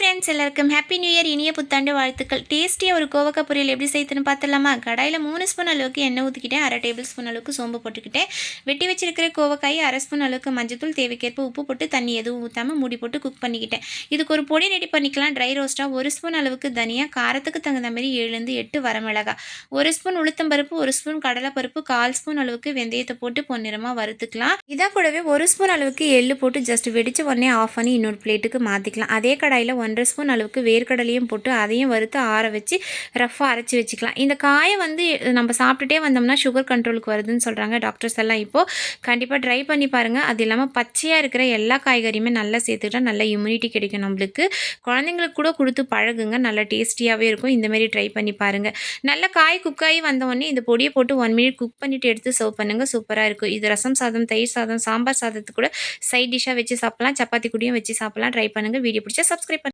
Friends எல்லாருக்கும் happy new year இனிய புத்தாண்டு வாழ்த்துக்கள். டேஸ்டியாக ஒரு கோவக்காய் பொரியல் எப்படி செய்யுதுன்னு பார்த்துடலாமா? கடாயில் 3 ஸ்பூன் அளவுக்கு எண்ணெய் ஊற்றிக்கிட்டேன். 1/2 டேபிள் ஸ்பூன் அளவுக்கு சோம்பு போட்டுக்கிட்டேன். வெட்டி வச்சிருக்கிற கோவக்காய் 1/2 ஸ்பூன் அளவுக்கு மஞ்சத்தூள், தேவைக்கேற்ப உப்பு போட்டு தண்ணி எதுவும் ஊற்றாமல் மூடி போட்டு குக் பண்ணிக்கிட்டேன். இதுக்கு ஒரு பொடி ரெடி பண்ணிக்கலாம். ட்ரை ரோஸ்ட்டாக 1 ஸ்பூன் அளவுக்கு தனியா, காரத்துக்கு தகுந்த மாதிரி 7லேருந்து 8 வரமிளகா, 1 ஸ்பூன் உளுத்தம்பருப்பு, 1 ஸ்பூன் கடலைப்பருப்பு, 1/4 ஸ்பூன் அளவுக்கு வெந்தயத்தை போட்டு பொன்னிறமாக வறுத்துக்கலாம். இதை கூடவே 1 ஸ்பூன் அளவுக்கு எள்ளு போட்டு ஜஸ்ட் வெடிச்ச உடனே ஆஃப் பண்ணி இன்னொரு பிளேட்டுக்கு மாற்றிக்கலாம். அதே கடாயில் 1/2 ஸ்பூன் அளவுக்கு வேர்க்கடலையும் போட்டு அதையும் வறுத்து ஆற வச்சு ரஃப்பாக அரைச்சி வச்சுக்கலாம். இந்த காயை நம்ம சாப்பிட்டுட்டே வந்தோம்னா சுகர் கண்ட்ரோலுக்கு வருதுன்னு சொல்கிறாங்க டாக்டர்ஸ் எல்லாம். இப்போது கண்டிப்பாக ட்ரை பண்ணி பாருங்கள். அது இல்லாமல் பச்சையாக இருக்கிற எல்லா காய்கறியுமே நல்லா சேர்த்துக்கிட்டா நல்ல இம்யூனிட்டி கிடைக்கும் நம்மளுக்கு. குழந்தைங்களுக்கு கூட கொடுத்து பழகுங்க, நல்லா டேஸ்டியாகவே இருக்கும். இந்தமாரி ட்ரை பண்ணி பாருங்கள். நல்ல காய் குக்காகி வந்தோடனே இந்த பொடியை போட்டு 1 மினிட் குக் பண்ணிவிட்டு எடுத்து சர்வ் பண்ணுங்கள். சூப்பராக இருக்கும். இது ரசம் சாதம், தயிர் சாதம், சாம்பார் சாதத்துக்கு கூட சைட் டிஷ்ஷாக வச்சு சாப்பிட்லாம். சப்பாத்தி கூடயும் வச்சு சாப்பிட்லாம். ட்ரை பண்ணுங்கள். வீடியோ பிடிச்சா சப்ஸ்கிரைப்